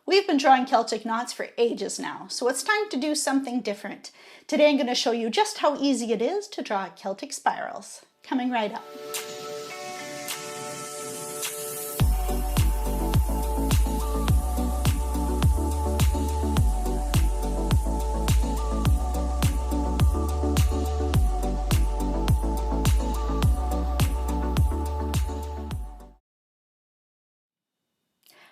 We've been drawing Celtic knots for ages now, so it's time to do something different. Today I'm going to show you just how easy it is to draw Celtic spirals. Coming right up.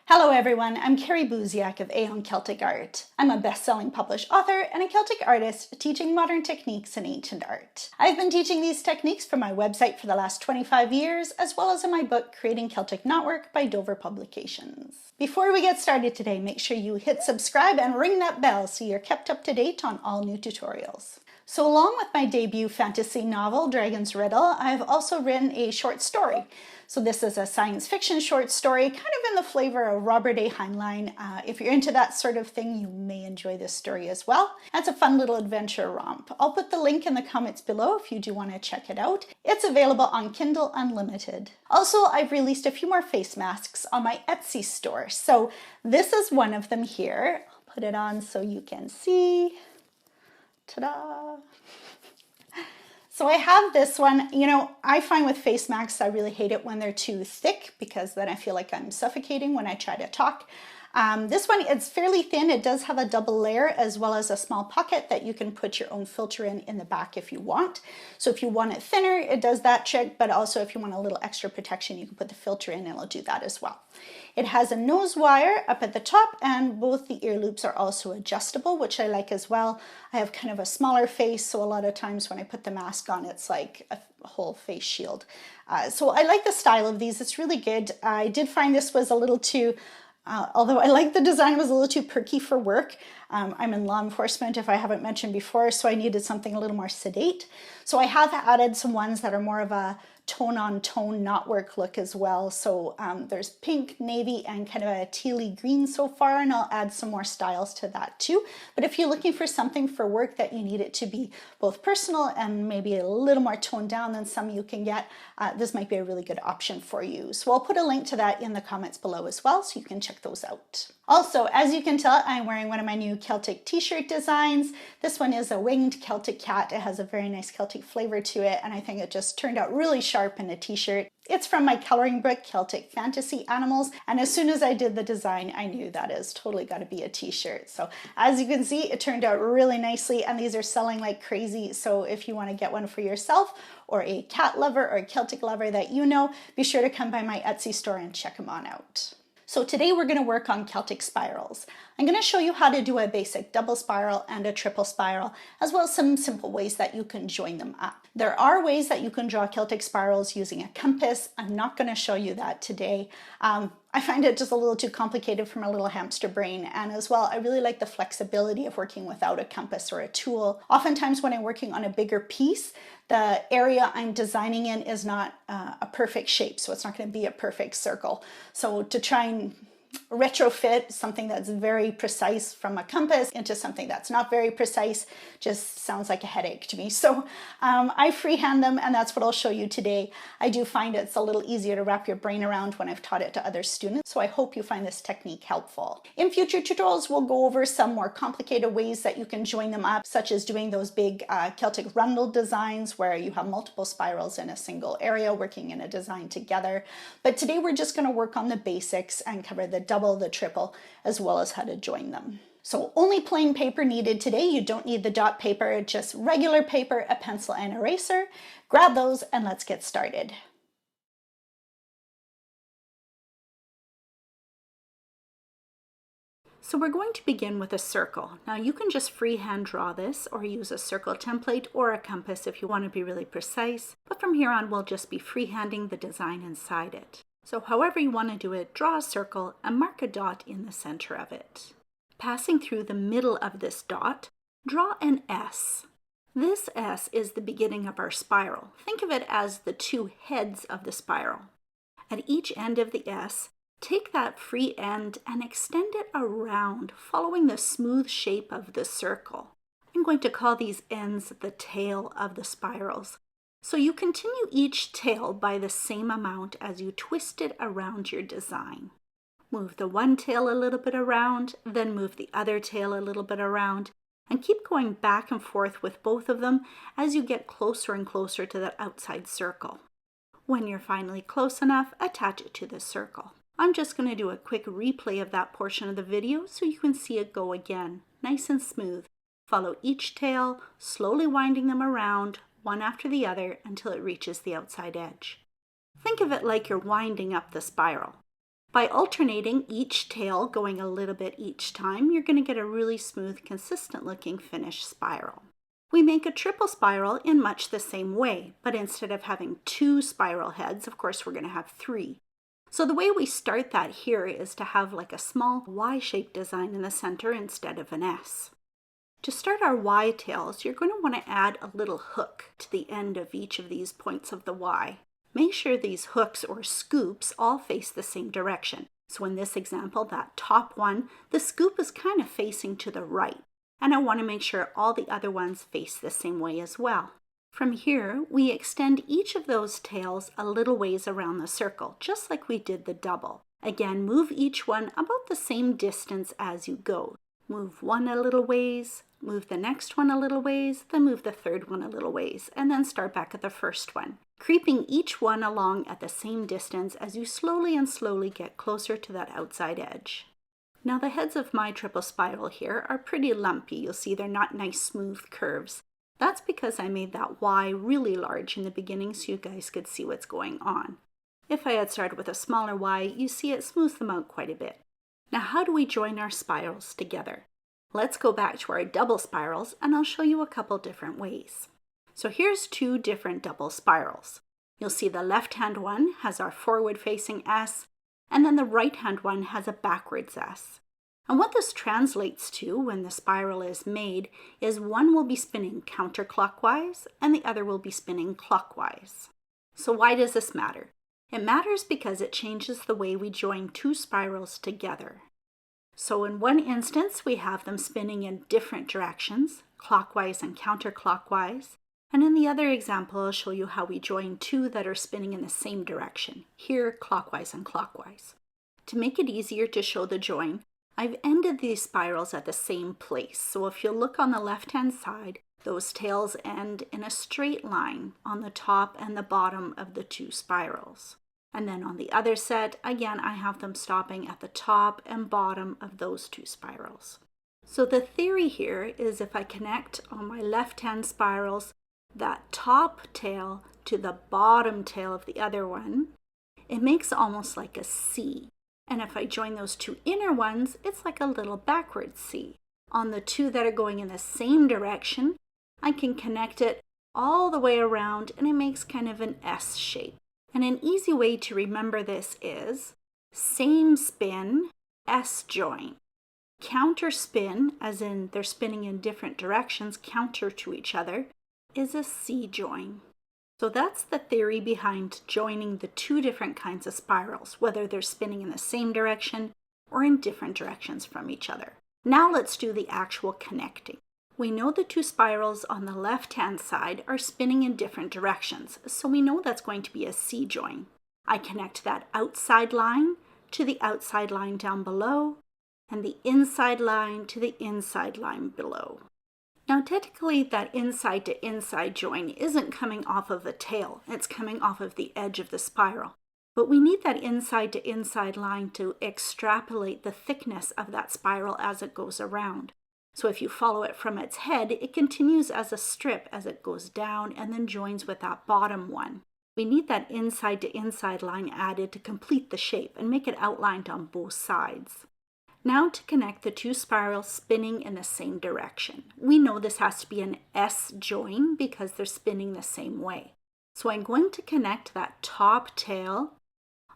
Hello everyone, I'm Carrie Buziak of AON Celtic Art. I'm a best-selling published author and a Celtic artist teaching modern techniques in ancient art. I've been teaching these techniques for my website for the last 25 years, as well as in my book, Creating Celtic Knotwork by Dover Publications. Before we get started today, make sure you hit subscribe and ring that bell so you're kept up to date on all new tutorials. So along with my debut fantasy novel, Dragon's Riddle, I've also written a short story. So this is a science fiction short story, kind of in the flavor of Robert A. Heinlein. If you're into that sort of thing, you may enjoy this story as well. It's a fun little adventure romp. I'll put the link in the comments below if you do want to check it out. It's available on Kindle Unlimited. Also, I've released a few more face masks on my Etsy store. So this is one of them here. I'll put it on so you can see. Ta-da! So I have this one. You know, I find with face masks, I really hate it when they're too thick because then I feel like I'm suffocating when I try to talk. This one, it's fairly thin. It does have a double layer as well as a small pocket that you can put your own filter in the back if you want. So if you want it thinner, it does that trick, but also if you want a little extra protection, you can put the filter in and it'll do that as well. It has a nose wire up at the top and both the ear loops are also adjustable, which I like as well. I have kind of a smaller face, so a lot of times when I put the mask on, it's like a whole face shield. So I like the style of these. It's really good. I did find this was a little too although I like the design, it was a little too perky for work. I'm in law enforcement, if I haven't mentioned before, so I needed something a little more sedate. So I have added some ones that are more of a tone-on-tone knotwork look as well. So there's pink, navy, and kind of a tealy green so far, and I'll add some more styles to that too. But if you're looking for something for work that you need it to be both personal and maybe a little more toned down than some you can get, this might be a really good option for you. So I'll put a link to that in the comments below as well, so you can check those out. Also, as you can tell, I'm wearing one of my new Celtic t-shirt designs. This one is a winged Celtic cat. It has a very nice Celtic flavor to it, and I think it just turned out really sharp in a t-shirt. It's from my coloring book, Celtic Fantasy Animals, and as soon as I did the design, I knew that is totally got to be a t-shirt. So as you can see, it turned out really nicely, and these are selling like crazy. So if you want to get one for yourself or a cat lover or a Celtic lover that you know, be sure to come by my Etsy store and check them on out. So today we're going to work on Celtic spirals. I'm going to show you how to do a basic double spiral and a triple spiral, as well as some simple ways that you can join them up. There are ways that you can draw Celtic spirals using a compass. I'm not going to show you that today. I find it just a little too complicated for my little hamster brain, and as well, I really like the flexibility of working without a compass or a tool. Oftentimes when I'm working on a bigger piece, the area I'm designing in is not a perfect shape, so it's not going to be a perfect circle. So to try and retrofit something that's very precise from a compass into something that's not very precise just sounds like a headache to me. So I freehand them, and that's what I'll show you today. I do find it's a little easier to wrap your brain around when I've taught it to other students, so I hope you find this technique helpful. In future tutorials, we'll go over some more complicated ways that you can join them up, such as doing those big Celtic rundle designs where you have multiple spirals in a single area working in a design together. But today we're just going to work on the basics and cover the double, the triple, as well as how to join them. So only plain paper needed today. You don't need the dot paper, just regular paper, a pencil, and eraser. Grab those and let's get started. So we're going to begin with a circle. Now you can just freehand draw this or use a circle template or a compass if you want to be really precise. But from here on, we'll just be freehanding the design inside it. So however you want to do it, draw a circle and mark a dot in the center of it. Passing through the middle of this dot, draw an S. This S is the beginning of our spiral. Think of it as the two heads of the spiral. At each end of the S, take that free end and extend it around, following the smooth shape of the circle. I'm going to call these ends the tail of the spirals. So you continue each tail by the same amount as you twist it around your design. Move the one tail a little bit around, then move the other tail a little bit around, and keep going back and forth with both of them as you get closer and closer to that outside circle. When you're finally close enough, attach it to the circle. I'm just going to do a quick replay of that portion of the video so you can see it go again, nice and smooth. Follow each tail, slowly winding them around, one after the other, until it reaches the outside edge. Think of it like you're winding up the spiral. By alternating each tail going a little bit each time, you're going to get a really smooth, consistent looking finished spiral. We make a triple spiral in much the same way, but instead of having 2 spiral heads, of course we're going to have 3. So the way we start that here is to have like a small Y-shaped design in the center instead of an S. To start our Y tails, you're going to want to add a little hook to the end of each of these points of the Y. Make sure these hooks or scoops all face the same direction. So in this example, that top one, the scoop is kind of facing to the right. And I want to make sure all the other ones face the same way as well. From here, we extend each of those tails a little ways around the circle, just like we did the double. Again, move each one about the same distance as you go. Move one a little ways, move the next one a little ways, then move the third one a little ways, and then start back at the first one, creeping each one along at the same distance as you slowly get closer to that outside edge. Now the heads of my triple spiral here are pretty lumpy. You'll see they're not nice smooth curves. That's because I made that Y really large in the beginning so you guys could see what's going on. If I had started with a smaller Y, you see it smooths them out quite a bit. Now how do we join our spirals together? Let's go back to our double spirals and I'll show you a couple different ways. So here's 2 different double spirals. You'll see the left-hand one has our forward-facing S, and then the right-hand one has a backwards S. And what this translates to when the spiral is made is one will be spinning counterclockwise and the other will be spinning clockwise. So why does this matter? It matters because it changes the way we join 2 spirals together. So in one instance, we have them spinning in different directions, clockwise and counterclockwise. And in the other example, I'll show you how we join 2 that are spinning in the same direction, here clockwise and clockwise. To make it easier to show the join, I've ended these spirals at the same place. So if you look on the left-hand side, those tails end in a straight line on the top and the bottom of the 2 spirals. And then on the other set, again, I have them stopping at the top and bottom of those 2 spirals. So the theory here is if I connect on my left-hand spirals, that top tail to the bottom tail of the other one, it makes almost like a C. And if I join those 2 inner ones, it's like a little backwards C. On the 2 that are going in the same direction, I can connect it all the way around and it makes kind of an S shape. And an easy way to remember this is same spin, S join. Counter spin, as in they're spinning in different directions counter to each other, is a C join. So that's the theory behind joining the 2 different kinds of spirals, whether they're spinning in the same direction or in different directions from each other. Now let's do the actual connecting. We know the 2 spirals on the left-hand side are spinning in different directions, so we know that's going to be a C join. I connect that outside line to the outside line down below, and the inside line to the inside line below. Now technically that inside to inside join isn't coming off of the tail, it's coming off of the edge of the spiral. But we need that inside to inside line to extrapolate the thickness of that spiral as it goes around. So if you follow it from its head, it continues as a strip as it goes down and then joins with that bottom one. We need that inside to inside line added to complete the shape and make it outlined on both sides. Now to connect the 2 spirals spinning in the same direction. We know this has to be an S join because they're spinning the same way. So I'm going to connect that top tail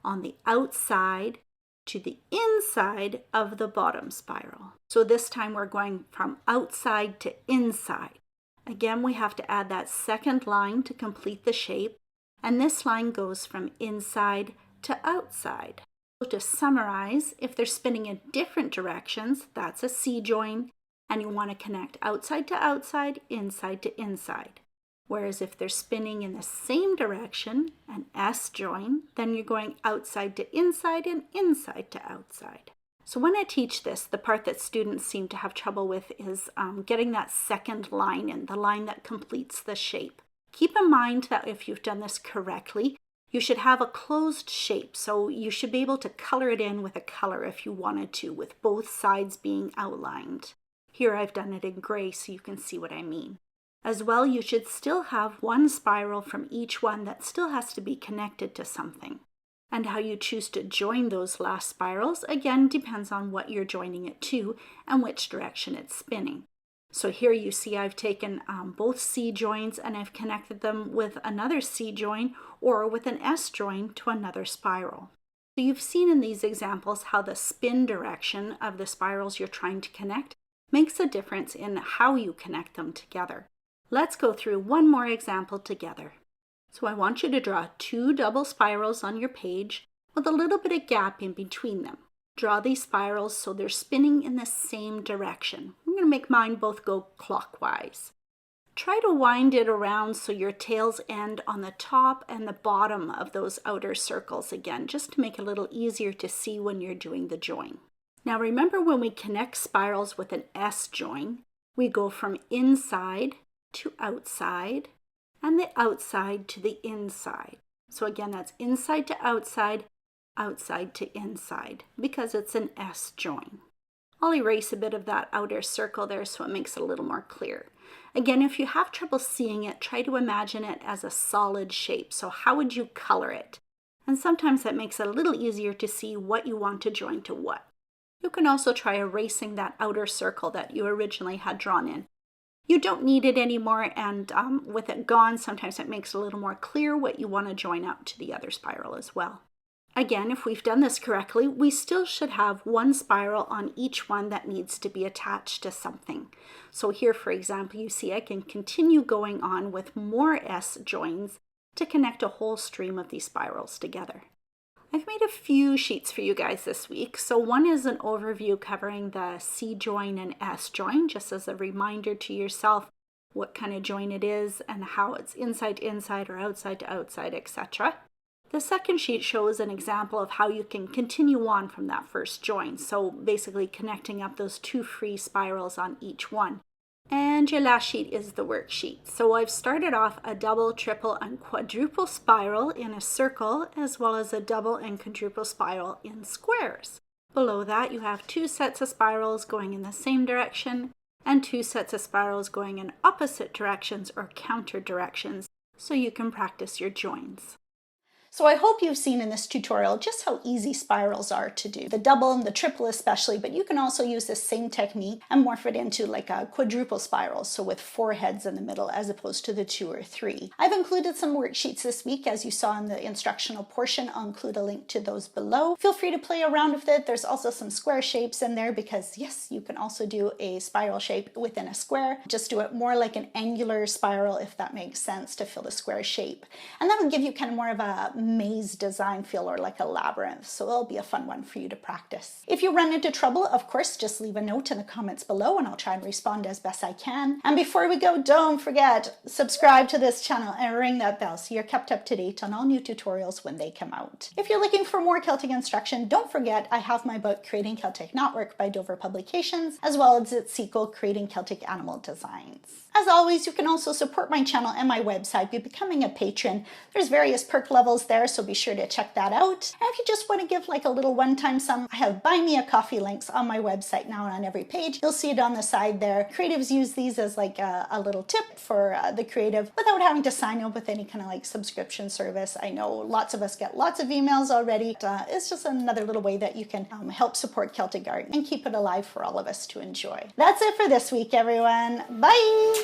on the outside to the inside of the bottom spiral. So this time we're going from outside to inside. Again, we have to add that second line to complete the shape, and this line goes from inside to outside. So to summarize, if they're spinning in different directions, that's a C join, and you want to connect outside to outside, inside to inside. Whereas if they're spinning in the same direction, an S join, then you're going outside to inside and inside to outside. So when I teach this, the part that students seem to have trouble with is getting that second line in, the line that completes the shape. Keep in mind that if you've done this correctly, you should have a closed shape, so you should be able to color it in with a color if you wanted to, with both sides being outlined. Here I've done it in gray so you can see what I mean. As well, you should still have one spiral from each one that still has to be connected to something. And how you choose to join those last spirals, again, depends on what you're joining it to and which direction it's spinning. So here you see I've taken both C joins and I've connected them with another C join or with an S join to another spiral. So you've seen in these examples how the spin direction of the spirals you're trying to connect makes a difference in how you connect them together. Let's go through one more example together. So I want you to draw 2 double spirals on your page with a little bit of gap in between them. Draw these spirals so they're spinning in the same direction. I'm going to make mine both go clockwise. Try to wind it around so your tails end on the top and the bottom of those outer circles again, just to make it a little easier to see when you're doing the join. Now remember, when we connect spirals with an S join, we go from inside to outside and the outside to the inside. So again, that's inside to outside, outside to inside, because it's an S join. I'll erase a bit of that outer circle there so it makes it a little more clear. Again, if you have trouble seeing it, try to imagine it as a solid shape. So how would you color it? And sometimes that makes it a little easier to see what you want to join to what. You can also try erasing that outer circle that you originally had drawn in. You don't need it anymore, and with it gone, sometimes it makes it a little more clear what you want to join up to the other spiral as well. Again, if we've done this correctly, we still should have one spiral on each one that needs to be attached to something. So here, for example, you see I can continue going on with more S joins to connect a whole stream of these spirals together. I've made a few sheets for you guys this week. So one is an overview covering the C join and S join, just as a reminder to yourself what kind of join it is and how it's inside to inside or outside to outside, etc. The second sheet shows an example of how you can continue on from that first join, so basically connecting up those 2 free spirals on each one. And your last sheet is the worksheet. So I've started off a double, triple, and quadruple spiral in a circle, as well as a double and quadruple spiral in squares. Below that, you have 2 sets of spirals going in the same direction and 2 sets of spirals going in opposite directions or counter directions, so you can practice your joins. So I hope you've seen in this tutorial just how easy spirals are to do. The double and the triple especially, but you can also use this same technique and morph it into like a quadruple spiral, so with 4 heads in the middle as opposed to the 2 or 3. I've included some worksheets this week, as you saw in the instructional portion. I'll include a link to those below. Feel free to play around with it. There's also some square shapes in there because yes, you can also do a spiral shape within a square. Just do it more like an angular spiral, if that makes sense, to fill the square shape. And that'll give you kind of more of a maze design feel, or like a labyrinth, so it'll be a fun one for you to practice. If you run into trouble, of course, just leave a note in the comments below and I'll try and respond as best I can. And before we go, don't forget, subscribe to this channel and ring that bell so you're kept up to date on all new tutorials when they come out. If you're looking for more Celtic instruction, don't forget I have my book Creating Celtic Knotwork by Dover Publications, as well as its sequel Creating Celtic Animal Designs. As always, you can also support my channel and my website by becoming a patron. There's various perk levels there, so be sure to check that out. And if you just want to give like a little one-time sum, I have Buy Me a Coffee links on my website now and on every page. You'll see it on the side there. Creatives use these as like a little tip for the creative without having to sign up with any kind of like subscription service. I know lots of us get lots of emails already. It's just another little way that you can help support Celtic art and keep it alive for all of us to enjoy. That's it for this week, everyone. Bye!